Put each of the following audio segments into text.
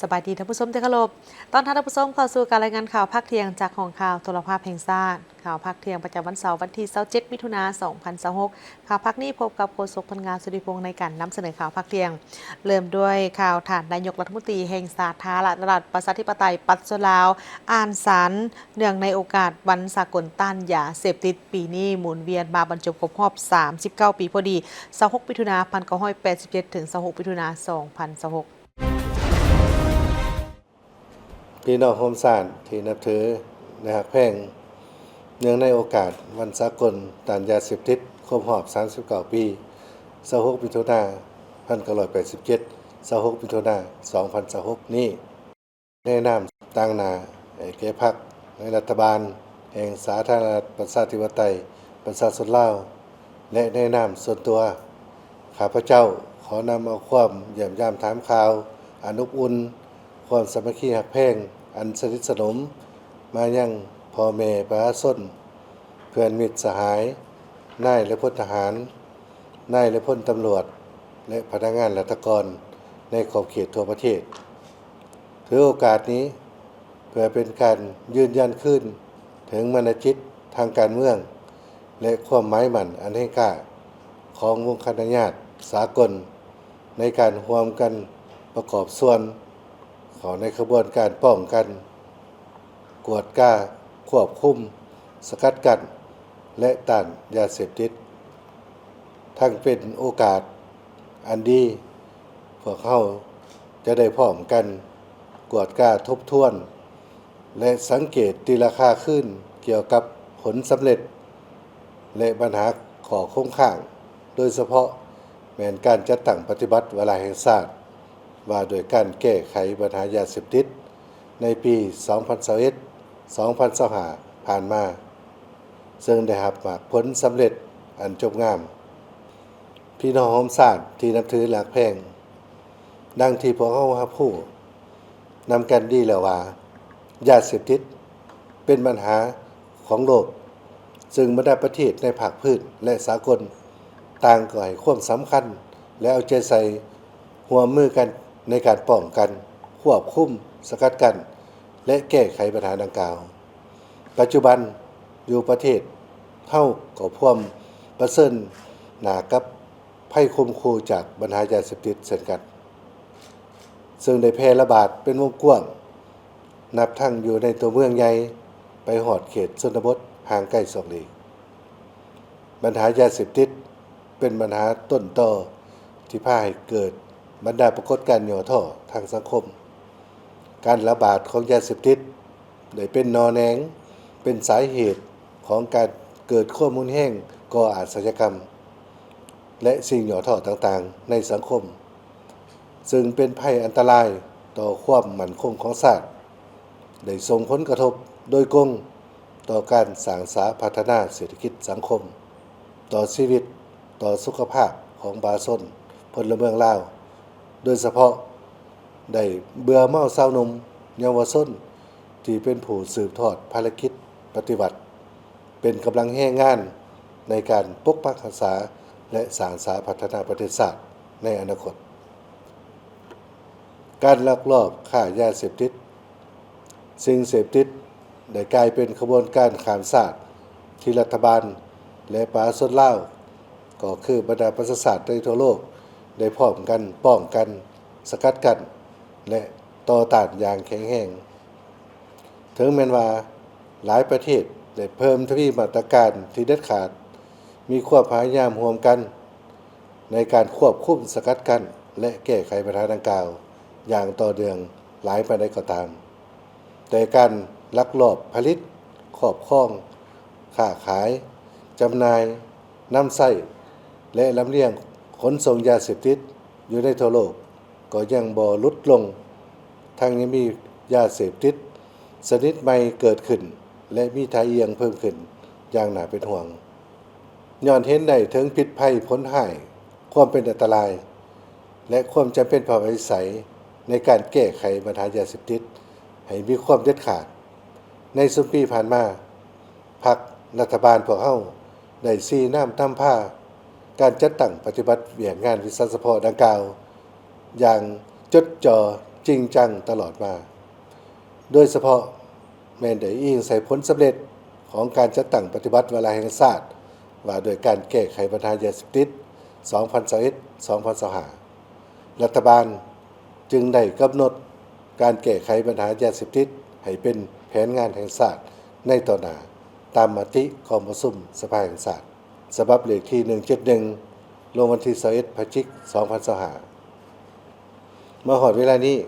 สบายดีท่านผู้ชมที่เคารพตอนท่านผู้ชมเข้าสู่การรายงานข่าวภาคเที่ยงจากของข่าวโทรภาพแห่งชาติข่าวภาคเที่ยงประจำวันเสาร์วันที่27มิถุนายน2026ข่าวภาคนี้พบกับโฆษกพลงานสุริพงษ์ในการนำเสนอข่าวภาคเที่ยงเริ่มด้วยข่าวฐานนายกรัฐมนตรีแห่งสาธารณรัฐประชาธิปไตยปัจจุบันลาวอ่านสารเนื่องในโอกาสวันสากลต้านยาเสพติดปีนี้หมุนเวียนมาบรรจบครบรอบ39ปีพอดี26มิถุนายน1987ถึง26มิถุนายน2026พี่น้องโฮมสานที่นับถือนะครับแพ่งเนื่องในโอกาสวันสากลต้านยาเสพติดครบรอบ39ปี26มิถุนายน1987 26มิถุนายน2026นี้แนะนำต่างหน้าให้แก่พรรคในรัฐบาลแห่งสาธารณรัฐประชาธิปไตยประชาชนลาวและแนะนำส่วนตัวข้าพเจ้าขอนำเอาความเยี่ยมยามถามข่าวอันอบอุ่นความสามัคคีหักแพงอันสนิทสนมมายังพ่อแม่ประชาชนเพื่อนมิตรสหายนายและพลทหารนายและพลตำรวจและพนักงานราชการในขอบเขตทั่วประเทศถือโอกาสนี้เพื่อเป็นการยืนยันขึ้นถึงมนจิตทางการเมืองและความหมายมั่นอันแห่งกล้าของวงคณะญาติสากลในการร่วมกันประกอบส่วนในขบวนการป้องกันกวดก้าควบคุมสกัดกั้นและต้านยาเสพติดทั้งเป็นโอกาสอันดีพวกเขาจะได้พร้อมกันกวดก้าทบทวนและสังเกตตีราคาขึ้นเกี่ยวกับผลสำเร็จและปัญหาขอคงข้างโดยเฉพาะแม้นการจัดตั้งปฏิบัติเวลาแห่งชาติว่าโดยการแก้ไขปัญหายาเสพติดในปี 2021 2025 ผ่านมาซึ่งได้รับผลสำเร็จอันจบงามพี่น้องโฮมสานที่นับถือหลักแพงดังที่พวกเขารับผู้นำกันดีแล้วว่ายาเสพติดเป็นปัญหาของโลกซึ่งบรรดาประเทศในภาคพื้นและสากลต่างก็ให้ความสำคัญและเอาใจใส่ร่วมมือกันในการป้องกันควบคุมสกัดกั้นและแก้ไขปัญหาดังกล่าวปัจจุบันอยู่ประเทศเฮาก็พร้อมประเสริญหน้ากับภัยคมคูจากปัญหายาเสพติดเช่นกันซึ่งได้แพร่ระบาดเป็นวงกว้างนับทั้งอยู่ในตัวเมืองใหญ่ไปหอดเขตชนบทห่างไกล2 ลี้ปัญหายาเสพติดเป็นปัญหาต้นตอที่พาให้เกิดบรรดาปรากฏการณ์ย่อท่อทางสังคมการระบาดของยาเสพติดได้เป็นนอแหนงเป็นสาเหตุของการเกิดข้อมูลแห้งก่ออาชญากรรมและสิ่งย่อท่อต่างๆในสังคมซึ่งเป็นภัยอันตรายต่อความมั่นคงของชาติได้ส่งผลกระทบโดยตรงต่อการสร้างสรรค์พัฒนาเศรษฐกิจสังคมต่อชีวิตต่อสุขภาพของประชาชนพลเมืองลาวโดยเฉพาะได้เบื่อเมาเศร้านมเยาวชนที่เป็นผู้สืบทอดภารกิจปฏิบัติเป็นกำลังแห่งงานในการปกปักรักษาและสร้างสรรค์พัฒนาประเทศชาติในอนาคตการลักลอบค้ายาเสพติดสิ่งเสพติดได้กลายเป็นขบวนการข้ามชาติที่รัฐบาลและประชาชนลาวก็คือบรรดาประชาชาติในทั่วโลกได้พร้อมกันป้องกันสกัดกั้นและต่อต้านอย่างแข็งแรงถึงแม้ว่าหลายประเทศได้เพิ่มทวีมาตรการที่เด็ดขาดมีความพยายามร่วมกันในการควบคุมสกัดกั้นและแก้ไขปัญหาดังกล่าวอย่างต่อเนื่องหลายปานใดก็ตามแต่การลักลอบผลิตครอบครองค้าขายจำหน่ายนำใช้และลำเลียงขนส่งยาเสพติดอยู่ในทั่วโลกก็ยังบ่ลดลงทั้งยังมียาเสพติดชนิดใหม่เกิดขึ้นและมีท่าเอียงเพิ่มขึ้นอย่างน่าเป็นห่วงย้อนเห็นได้ถึงพิษภัยผลร้ายความเป็นอันตรายและความจำเป็นภาวะวิสัยในการแก้ไขปัญหายาเสพติดให้มีความเด็ดขาดในสุดปีผ่านมาพรรครัฐบาลพวกเฮาได้ชี้น้ำทำผ้าการจัดตั้งปฏิบัติเวียงงานวิชาเฉพาะดังกล่าวอย่างจดจ่อ จริงจังตลอดมาโดยเฉพาะแม้นได้อิงใส่ผลสำเร็จของการจัดตั้งปฏิบัติวาระแห่งชาติว่าโดยการแก้ไขปัญหายาเสพติด 2021-2025 รัฐบาลจึงได้กำหนดการแก้ไขปัญหายาเสพติดให้เป็นแผนงานแห่งชาติในต่อหน้าตามมติกองประชุมสภาแห่งชาติฉบับเลขที่ 171 ลงวันที่ 21 พฤศจิกายน 2025 มาฮอดเวลานี้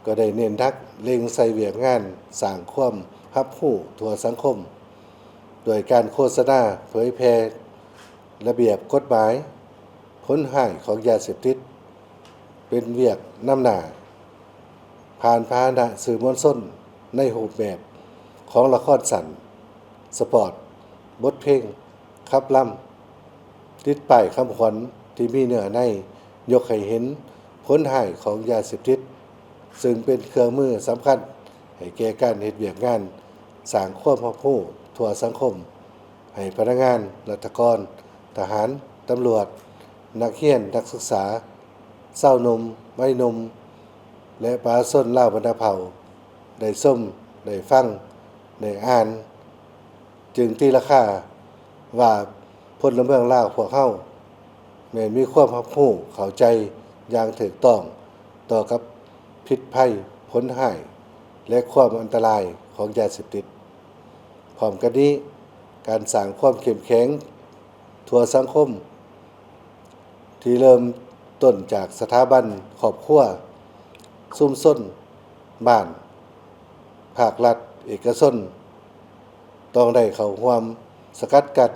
ก็ได้เน้นทักเล็งใส่เวียกงานสร้างความรับรู้ทั่วสังคมโดยการโฆษณาเผยแพร่ระเบียบกฎหมายผลหายของยาเสพติดเป็นเวียกนำหน้าผ่านพาหนะสื่อมวลชนในรูปแบบของละครสั้นสปอร์ตบทเพลงขับล่ำติดป้ายคำขวัญที่มีเนื้อในยกให้เห็นผลหายของยาเสพติดซึ่งเป็นเครื่องมือสำคัญให้แก่การเฮ็ดเวียกงานสร้างความรับรู้ทั่วสังคมให้พนักงานราชการทหารตำรวจนักเรียนนักศึกษาเศร้าหนุ่มวัยหนุ่มและประชาชนลาวบรรดาเผ่าได้ชมได้ฟังได้อ่านจึงตีราคาว่าพลเมืองลาวพวกเฮาแม้นมีความรับรู้เข้าใจอย่างถูกต้องต่อกับพิษภัยผลหายและความอันตรายของยาเสพติดพร้อมกันนี้การสร้างความเข้มแข็งทั่วสังคมที่เริ่มต้นจากสถาบันครอบครัวชุมชนบ้านภาครัฐเอกชนต้องได้เข้าร่วมสกัดกั้น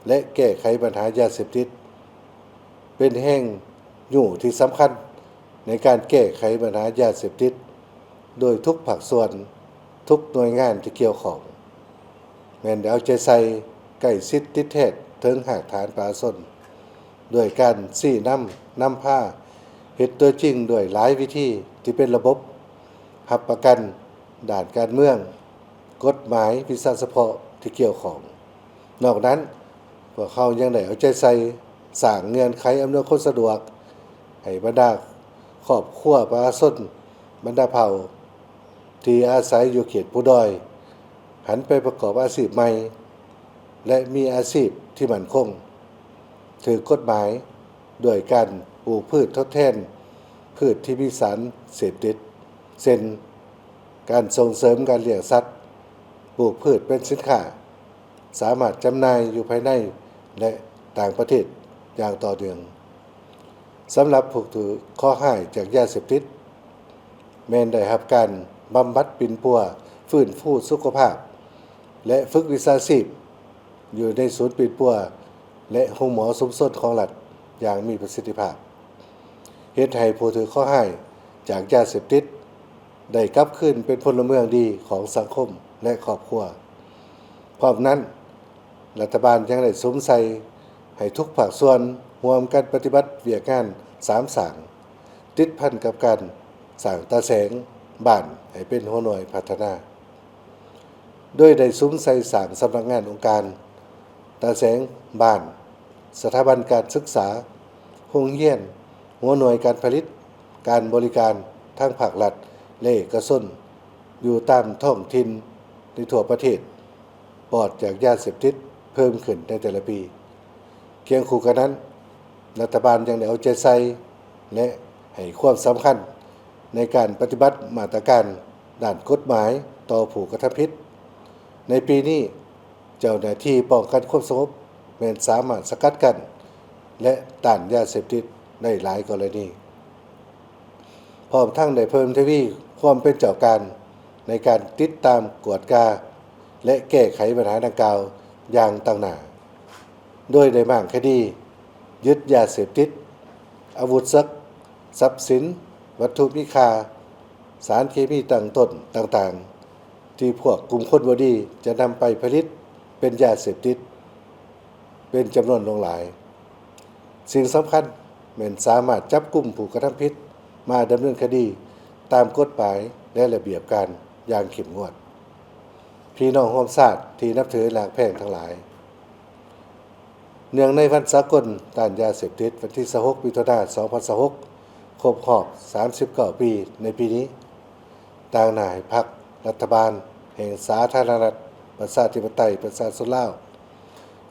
และแก้ไขปัญหายาเสพติดเป็นแห่งอยู่ที่สำคัญในการแก้ไขปัญหายาเสพติดโดยทุกภาคส่วนทุกหน่วยงานที่เกี่ยวข้องแม่นได้เอาใจใส่ใกล้ชิดติดแท้ถึงหากฐานประชาชนด้วยการชี้นำพาเฮ็ดตัวจริงด้วยหลายวิธีที่เป็นระบบรับประกันด้านการเมืองกฎหมายวิชาเฉพาะที่เกี่ยวข้องนอกนั้นพวกเขายังได้เอาใจใส่สร้างเงื่อนไขอำนวยความสะดวกให้บรรดาครอบครัวประชาชนบรรดาเผ่าที่อาศัยอยู่เขตผู้ด้อยหันไปประกอบอาชีพใหม่และมีอาชีพที่มั่นคงถือกฎหมายด้วยการปลูกพืชทดแทนพืชที่มีสารเสพติดเช่นการส่งเสริมการเลี้ยงสัตว์ปลูกพืชเป็นสินค้าสามารถจำหน่ายอยู่ภายในและต่างประเทศอย่างต่อเนื่องสำหรับผู้ถือข้อหายจากยาเสพติดแม้นได้รับการบำบัดปิ่นปัวฟื้นฟูสุขภาพและฝึกวิชาชีพอยู่ในศูนย์ปิ่นปัวและโรงหมอชุมชนของรัฐอย่างมีประสิทธิภาพเฮ็ดให้ผู้ถือข้อหายจากยาเสพติดได้กลับคืนเป็นพลเมืองดีของสังคมและครอบครัวพร้อมนั้นรัฐบาลยังได้สมใส่ให้ทุกภาคส่วนร่วมกันปฏิบัติเวียกงาน3สร้างติดพันกับการสร้างตาแสงบ้านให้เป็นหัวหน่วยพัฒนาโดยได้สุมใส่สร้างสำนักงานองค์การตาแสงบ้านสถาบันการศึกษาโรงเรียนหัวหน่วยการผลิตการบริการทางภาครัฐและเอกชนอยู่ตามท้องถิ่นในทั่วประเทศปลอดจากยาเสพติดเพิ่มขึ้นในแต่ละปีเคียงคู่กันนั้นรัฐบาลยังได้เอาใจใส่และให้ความสำคัญในการปฏิบัติมาตรการด้านกฎหมายต่อผู้กระทำผิดในปีนี้เจ้าหน้าที่ป้องกันความสงบแม้นสามารถสกัดกั้นและต้านยาเสพติดได้หลายกรณีพร้อมทั้งได้เพิ่มทวีความเป็นเจ้าการในการติดตามกวดกาและแก้ไขปัญหาดังกล่าวอย่างต่างหน้าโดยได้มั่งคดียึดยาเสพติดอาวุธทรัพย์สินวัตถุมีค่าสารเคมีตั้งต้นต่างๆที่พวกกลุ่มคนบ่ดีจะนำไปผลิตเป็นยาเสพติดเป็นจำนวนหลายสิ่งสำคัญแม่นสามารถจับกุมผู้กระทำผิดมาดำเนินคดีตามกฎหมายและระเบียบการอย่างเข้มงวดพี่น้องร่วมชาติที่นับถือหลักแพงทั้งหลายเนื่องในวันสากลต้านยาเสพติดวันที่26 มิถุนายน 2026 ค รบรอบ39 ปีในปีนี้ต่างหน้าให้พรรครัฐบาลแห่งสาธารณรัฐประชาธิปไตยประชาชนลาว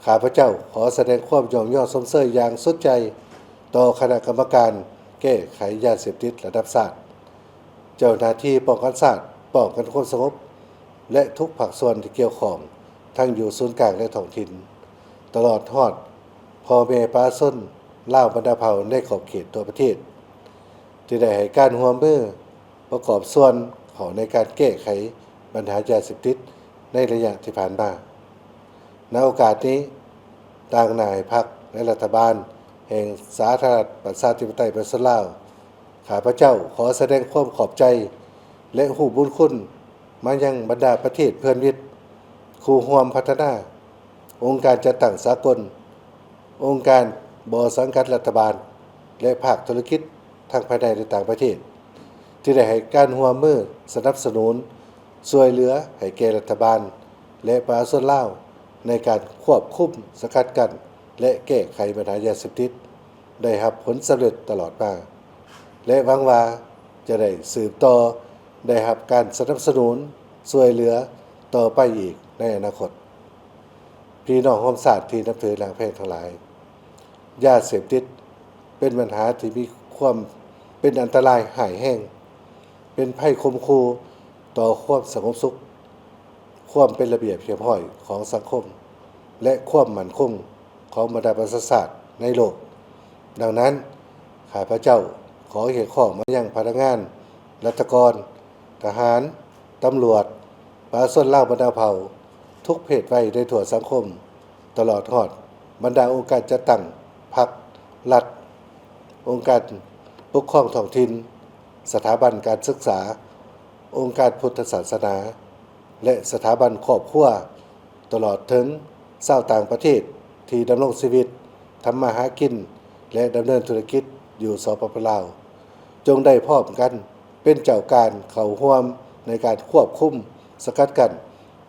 ข้าพเจ้าขอแสดงความยอมสมเสยอย่างสุดใจต่อคณะกรรมการแก้ไขยาเสพติดระดับชาติเจ้าหน้าที่ป้องกันชาติป้องกันความสงบและทุกภาคส่วนที่เกี่ยวข้องทั้งอยู่ศูนย์กลางและท้องถิ่นตลอดฮอดพ่อแม่ประชาชนลาวบรรดาเผ่าในขอบเขตตัวประเทศที่ได้ให้การร่วมมือประกอบส่วนเขาในการแก้ไขปัญหายาเสพติดในระยะที่ผ่านมาณโอกาสนี้ต่างหน้าให้พรรคและรัฐบาลแห่งสาธารณรัฐประชาธิปไตยประชาชนลาวข้าพเจ้าขอแสดงความขอบใจและหูบุญคุณมายังบรรดาประเทศเพื่อนมิตรคู่ร่วมพัฒนาองค์การจัดตั้งสากลองค์การบ่สังกัดรัฐบาลและภาคธุรกิจทั้งภายในและต่างประเทศที่ได้ให้การร่วมมือสนับสนุนช่วยเหลือให้แก่รัฐบาลและประชาชนลาวในการควบคุมสกัดกั้นและแก้ไขปัญหายาเสพติดได้รับผลสำเร็จตลอดมาและหวังว่าจะได้สืบต่อได้รับการสนับสนุนช่วยเหลือต่อไปอีกในอนาคตพี่น้องร่วมชาติที่นับถือหลังแพงทั้งหลายยาเสพติดเป็นปัญหาที่มีความเป็นอันตรายหายแห้งเป็นภัยคมคูต่อความสงบสุขความเป็นระเบียบเรียบร้อยของสังคมและความมั่นคงของบรรดาประชาชาติในโลกดังนั้นข้าพเจ้าขอเรียกร้องมายังพนักงานรัฐกรทหารตำรวจประชาชนลาวบรรดาเผ่าทุกเพศวัยในทั่วสังคมตลอดฮอดบรรดาองค์การจัดตั้งพรรครัฐองค์การปกครองท้องถิ่นสถาบันการศึกษาองค์การพุทธศาสนาและสถาบันครอบครัวตลอดถึงชาวต่างประเทศที่ดำรงชีวิตทำมาหากินและดำเนินธุรกิจอยู่สปป.ลาวจงได้พร้อมกันเป็นเจ้าการเข้าร่วมในการควบคุมสกัดกั้น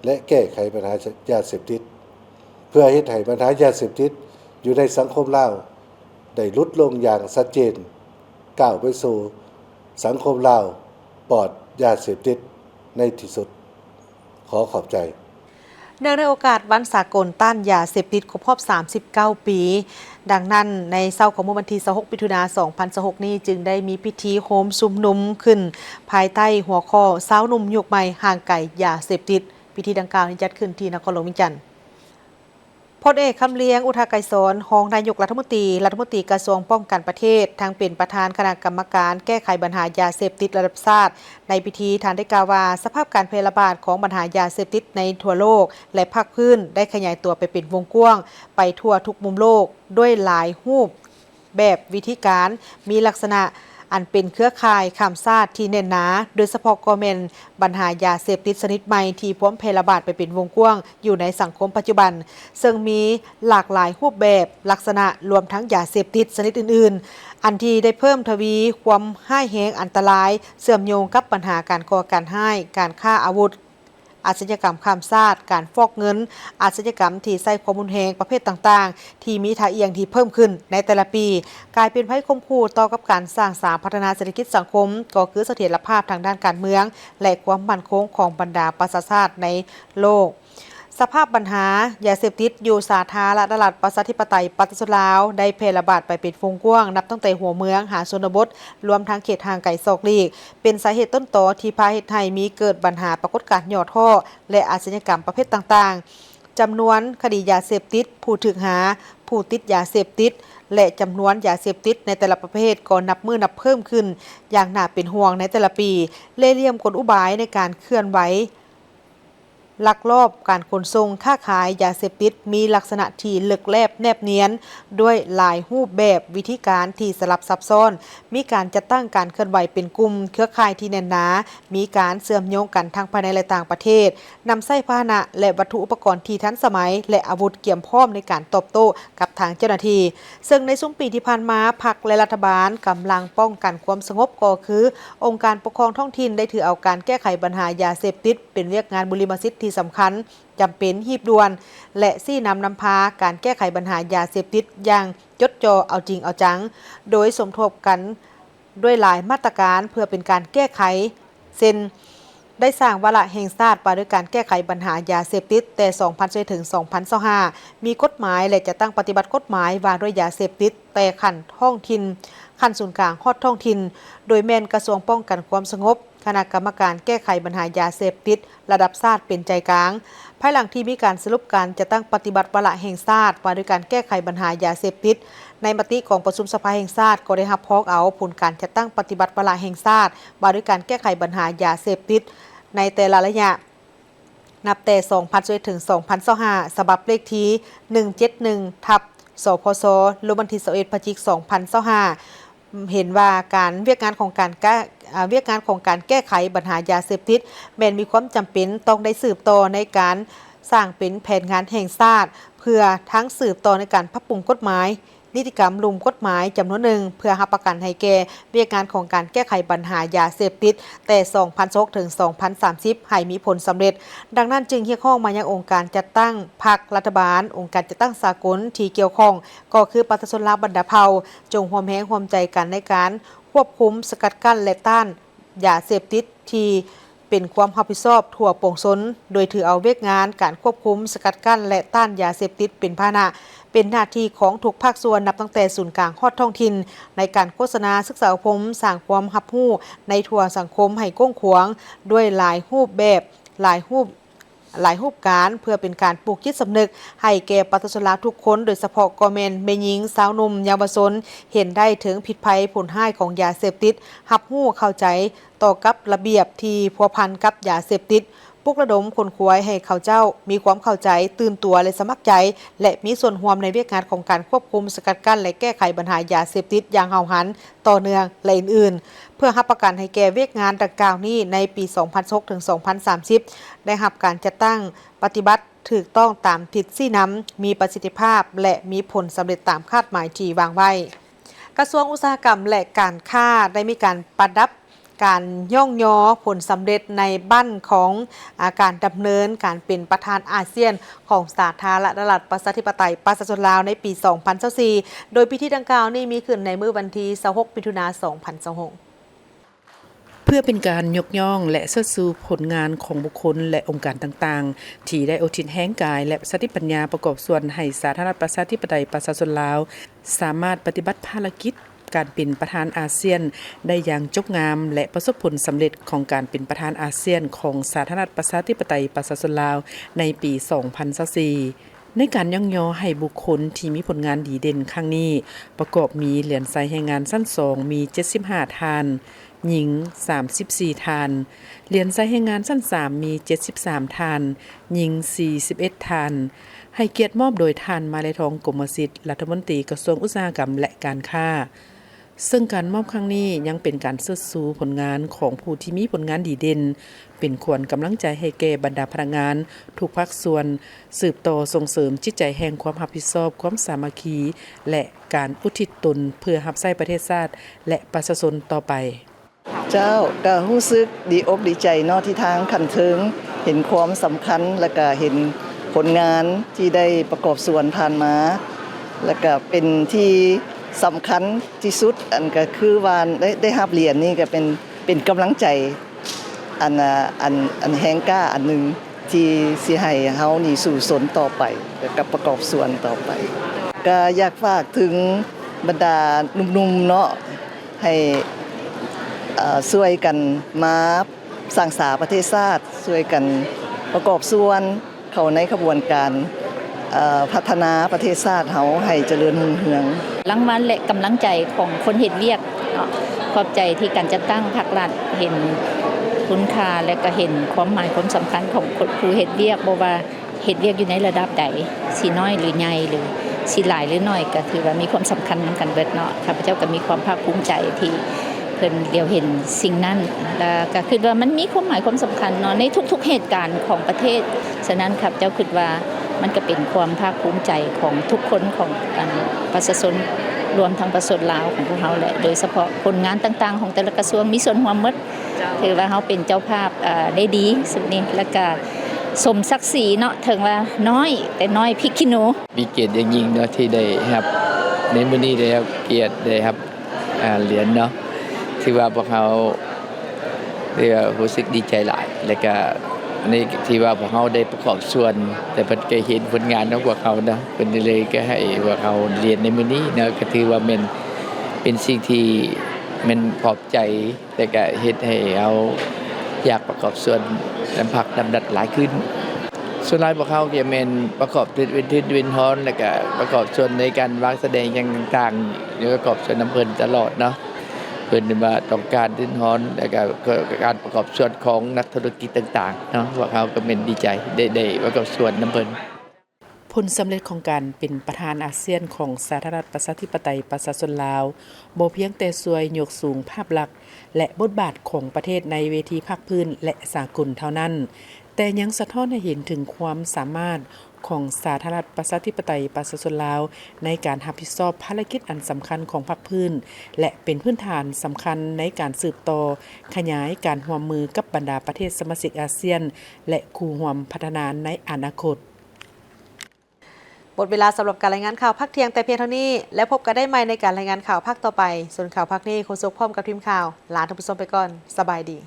และแก้ไขปัญหายาเสพติดเพื่อเฮ็ดให้ปัญหายาเสพติดอยู่ในสังคมลาวได้ลดลงอย่างชัดเจนก้าวไปสู่สังคมลาวปลอดยาเสพติดในที่สุดขอขอบใจเนื่องในโอกาสวันสากลต้านยาเสพติดครบรอบ39 ปี ดังนั้นในเช้าของวันที่26 มิถุนายน 2026 นี้จึงได้มีพิธีโฮมชุมนุมขึ้นภายใต้หัวข้อสาวหนุ่มยุคใหม่ห่างไกลยาเสพติดพิธีดังกล่าวนี้จัดขึ้นที่นครหลวงเวียงจันทน์พลเอกคำเลี้ยงอุทาไกรสอนรองนายกรัฐมนตรีกระทรวงป้องกันประเทศทางเป็นประธานคณะกรรมการแก้ไขปัญหายาเสพติดระดับชาติในพิธีท่านได้กล่าวว่าสภาพการแพร่ระบาดของปัญหายาเสพติดในทั่วโลกและภาคพื้นได้ขยายตัวไปเป็นวงกว้างไปทั่วทุกมุมโลกด้วยหลายรูปแบบวิธีการมีลักษณะอันเป็นเครือข่ายข้ามชาติที่แน่นหนาโดยเฉพาะก็แม่นปัญหายาเสพติดชนิดใหม่ที่พร้อมแพร่ระบาดไปเป็นวงกว้างอยู่ในสังคมปัจจุบันซึ่งมีหลากหลายรูปแบบลักษณะรวมทั้งยาเสพติดชนิดอื่นๆอันที่ได้เพิ่มทวีความร้ายแรงอันตรายเชื่อมโยงกับปัญหาการก่อการร้ายการฆ่าอาวุธอาชญากรรมข้ามชาติการฟอกเงินอาชญากรรมที่ใช้ความรุนแรงประเภทต่างๆที่มีท่าเอียงที่เพิ่มขึ้นในแต่ละปีกลายเป็นภัยคมคู่ต่อกับการสร้างสรรค์พัฒนาเศรษฐกิจสังคมก็คือเสถียรภาพทางด้านการเมืองและความมั่นคงของบรรดาประชาชาติในโลกสภาพปัญหายาเสพติดอยู่สาธารณรัฐประชาธิปไตยประชาชนลาวได้แพร่ระบาดไปเป็นวงกว้างนับตั้งแต่หัวเมืองหาชนบทรวมทั้งเขตห่างไกลซอกลีกเป็นสาเหตุต้นตอที่พาเหตุให้มีเกิดปัญหาปรากฏการณ์ย่อท่อและอาชญากรรมประเภทต่างๆจำนวนคดียาเสพติดผู้ถูกหาผู้ติดยาเสพติดและจำนวนยาเสพติดในแต่ละประเภทก็นับมือนับเพิ่มขึ้นอย่างน่าเป็นห่วงในแต่ละปีเล่ห์เหลี่ยมกลอุบายในการเคลื่อนไหวลักลอบการขนส่งค้าขายยาเสพติดมีลักษณะที่ลึกแลบแนบเนียนด้วยหลายรูปแบบวิธีการที่สลับซับซ้อนมีการจัดตั้งการเคลื่อนไหวเป็นกลุ่มเครือข่ายที่แน่นหนามีการเชื่อมโยงกันทั้งภายในและต่างประเทศนำใช้พาหนะและวัตถุอุปกรณ์ที่ทันสมัยและอาวุธเกี่ยมพร้อมในการตอบโต้กับทางเจ้าหน้าที่ซึ่งในช่วงปีที่ผ่านมาพรรคและรัฐบาลกำลังป้องกันความสงบก็คือองค์การปกครองท้องถิ่นได้ถือเอาการแก้ไขปัญหายาเสพติดเป็นเรียกงานบุริมสิทธิ์ที่สำคัญจำเป็นหีบด่วนและซี่นำพาการแก้ไขปัญหายาเสพติดอย่างจดจ่อเอาจริงเอาจังโดยสมทบกัน ด้วยหลายมาตรการเพื่อเป็นการแก้ไขเช่นได้สร้างวาระแห่งชาติว่าด้วยการแก้ไขปัญหายาเสพติดแต่ 2020 ถึง 2025 มีกฎหมายและจะตั้งปฏิบัติกฎหมายว่าด้วยยาเสพติดแต่ขั้นท้องถิ่นขั้นศูนย์กลางฮอดท้องถิ่นโดยแม่นกระทรวงป้องกันความสงบคณะกรรมการแก้ไขปัญหายาเสพติดระดับชาติเป็นใจกลางภายหลังที่มีการสรุปการจะตั้งปฏิบัติวาระแห่งชาติว่าด้วยการแก้ไขปัญหายาเสพติดในมติของประชุมสภาแห่งชาติก็ได้รับพ้องเอาผลการจัดตั้งปฏิบัติวาระแห่งชาติว่าด้วยการแก้ไขปัญหายาเสพติดในแต่ละระยะนับแต่ 2021 ถึง 2025 ฉบับเลขที่ 171 ทับ สพสลงวันที่ 21 พฤศจิกายน 2025 เห็นว่าการเวียกงานของการแก้ไขปัญหายาเสพติดแม้นมีความจำเป็นต้องได้สืบต่อในการสร้างเป็นแผนงานแห่งชาติเพื่อทั้งสืบต่อในการปรับปรุงกฎหมายนิติกรรมลุมกฎหมายจำนวนหนึ่งเพื่อรับประกันให้แก่เวียกงานของการแก้ไขปัญหายาเสพติดแต่ 2026 ถึง 2030 ให้มีผลสำเร็จดังนั้นจึงเรียกร้องมายังองค์การจัดตั้งพรรครัฐบาลองค์การจัดตั้งสากลที่เกี่ยวข้องก็คือประชาชนลาวบรรดาเผ่าจงร่วมแรงร่วมใจกันในการควบคุมสกัดกั้นและต้านยาเสพติดที่เป็นความรับผิดชอบทั่วปวงชนโดยถือเอาเวียกงานการควบคุมสกัดกั้นและต้านยาเสพติดเป็นพาหนะเป็นหน้าที่ของทุกภาคส่วนนับตั้งแต่ศูนย์กลางฮอดท้องถิ่นในการโฆษณาศึกษาอบรมสร้างความรับรู้ในทั่วสังคมให้กว้างขวางด้วยหลายรูปแบบหลายรูปการเพื่อเป็นการปลูกจิตสำนึกให้แก่ประชาชนลาวทุกคนโดยเฉพาะกอแมนแม่หญิงสาวหนุ่มเยาวชนเห็นได้ถึงผิดภัยผลร้ายของยาเสพติดรับรู้เข้าใจต่อกับระเบียบที่พัวพันกับยาเสพติดปลุกระดมคนควายให้เขาเจ้ามีความเข้าใจตื่นตัวและสมัครใจและมีส่วนร่วมในเวียกงานของการควบคุมสกัดกั้นและแก้ไขปัญหายาเสพติดอย่างเห่าหันต่อเนื่องและอื่นๆเพื่อรับประกันให้แก่เวียกงานดังกล่าวนี้ในปี 2026 ถึง 2030 ได้รับการจัดตั้งปฏิบัติถูกต้องตามทิศชี้นำมีประสิทธิภาพและมีผลสำเร็จตามคาดหมายที่วางไว้กระทรวงอุตสาหกรรมและการค้าได้มีการประดับการย่องยอผลสำเร็จในบ้านของการดำเนินการเป็นประธานอาเซียนของสาธารณรัฐประชาธิปไตยประชาชนลาวในปี 2024 โดยพิธีดังกล่าวนี้มีขึ้นในมื้อวันที่ 26 มิถุนายน 2026เพื่อเป็นการยกย่องและเชิดชูผลงานของบุคคลและองค์การต่างๆที่ได้อุทิศแห่งกายและสติปัญญาประกอบส่วนให้สาธารณรัฐประชาธิปไตยประชาชนลาวสามารถปฏิบัติภารกิจการเป็นประธานอาเซียนได้อย่างจบงามและประสบผลสำเร็จของการเป็นประธานอาเซียนของสาธารณรัฐประชาธิปไตยประชาชนลาวในปี 2024 ในการย่องยอให้บุคคลที่มีผลงานดีเด่นครั้งนี้ประกอบมีเหรียญทรายแห่งงานสั้น2มี75ทานหญิง34ทานเหรียญทรายแห่งงานสั้น3มี73ทานหญิง41ทานให้เกียรติมอบโดยท่านมาลัยทองกมลสิทธิ์รัฐมนตรีกระทรวงอุตสาหกรรมและการค้าซึ่งการมอบครั้งนี้ยังเป็นการเชิดชูผลงานของผู้ที่มีผลงานดีเด่นเป็นขวัญกำลังใจให้แก่บรรดาพนักงานทุกภาคส่วนสืบต่อส่งเสริมจิตใจแห่งความรับผิดชอบความสามัคคีและการอุทิศตนเพื่อรับใช้ประเทศชาติและประชาชนต่อไปเจ้าก็รู้สึกดีอกดีใจเนาะที่ทางคันเทิงเห็นความสำคัญแล้วก็เห็นผลงานที่ได้ประกอบส่วนผ่านมาแล้วก็เป็นที่สำคัญที่สุดอันก็คือว่าได้รับเหรียญนี่ก็เป็นกำลังใจอันแห่งกล้าอันนึงที่สิให้เฮานี่สู่สนต่อไปกับประกอบส่วนต่อไปก็อยากฝากถึงบรรดาหนุ่มๆเนาะให้ช่วยกันมาสร้างสรรค์ประเทศชาติช่วยกันประกอบส่วนเข้าในขบวนการพัฒนาประเทศชาติเฮาให้เจริญรุ่งเรืองรางวัลและกำลังใจของคนเฮ็ดเวียกขอบใจที่การจัดตั้งภาครัฐเห็นคุณค่าและก็เห็นความหมายความสำคัญของผู้เฮ็ดเวียกบ่ว่าเฮ็ดเวียกอยู่ในระดับใดสิน้อยหรือใหญ่หรือสิหลายหรือน้อยก็ถือว่ามีความสำคัญนำกันเบิดเนาะข้าพเจ้าก็มีความภาคภูมิใจที่เพิ่นเดียวเห็นสิ่งนั้นแล้วก็คิดว่ามันมีความหมายความสำคัญเนาะในทุกๆเหตุการณ์ของประเทศฉะนั้นครับเจ้าคิดว่ามันก็เป็นความภาคภูมิใจของทุกคนของประชาชนรวมทั้งประชาชนลาวของพวกเราแหละโดยเฉพาะผลงานต่างๆของแต่ละกระทรวงมีส่วนร่วมหมดถือว่าเฮาเป็นเจ้าภาพได้ดีสุดนี้แล้วก็สมศักดิ์ศรีเนาะถึงว่าน้อยแต่น้อยพริกขี้หนูมีเกียรติอย่างยิ่งเนาะที่ได้ครับในมื้อนี้ได้ครับเกียรติได้ครับเหรียญเนาะ ถือว่าพวกเขาเรียกว่ารู้สึกดีใจหลายแล้วก็นี่ที่ว่าพวกเขาได้ประกอบส่วนแต่เพิ่นก็เห็นผลงานของพวกเขานะเพิ่นเลยก็ให้พวกเขาเรียนในมื้อนี้นะก็ถือว่าเป็นสิ่งที่มันปลอบใจและก็เฮ็ดให้เราอยากประกอบส่วนลำพักลำดัดหลายขึ้นส่วนหลายพวกเขาก็แม่นประกอบทิศฮอนแล้วก็ประกอบส่วนในการวางแสดงอย่างต่างๆแล้วก็ประกอบส่วนน้ำเพิ่นตลอดเนาะเพิ่นว่าต้องการทิศฮอนแล้วก็การประกอบส่วนของนักธุรกิจต่างๆเนาะพวกเขาก็แม่นดีใจได้ประกอบส่วนน้ำเพิ่น ผลสำเร็จของการเป็นประธานอาเซียนของสาธารณรัฐประชาธิปไตยประชาชนลาวบ่เพียงแต่ช่วยยกสูงภาพลักษณ์และบทบาทของประเทศในเวทีภาคพื้นและสากลเท่านั้นแต่ยังสะท้อนให้เห็นถึงความสามารถของสาธารณรัฐประชาธิปไตยประชาชนลาวในการรับผิดชอบภารกิจอันสำคัญของภาคพื้นและเป็นพื้นฐานสำคัญในการสืบต่อขยายการร่วมมือกับบรรดาประเทศสมาชิกอาเซียนและคู่ร่วมพัฒนาในอนาคตหมดเวลาสำหรับการรายงานข่าวภาคเที่ยงแต่เพียงเท่านี้แล้วพบกันได้ใหม่ในการรายงานข่าวภาคต่อไปส่วนข่าวภาคนี้โฆษกพร้อมกับทีมข่าวลาท่านผู้ชมไปก่อนสบายดี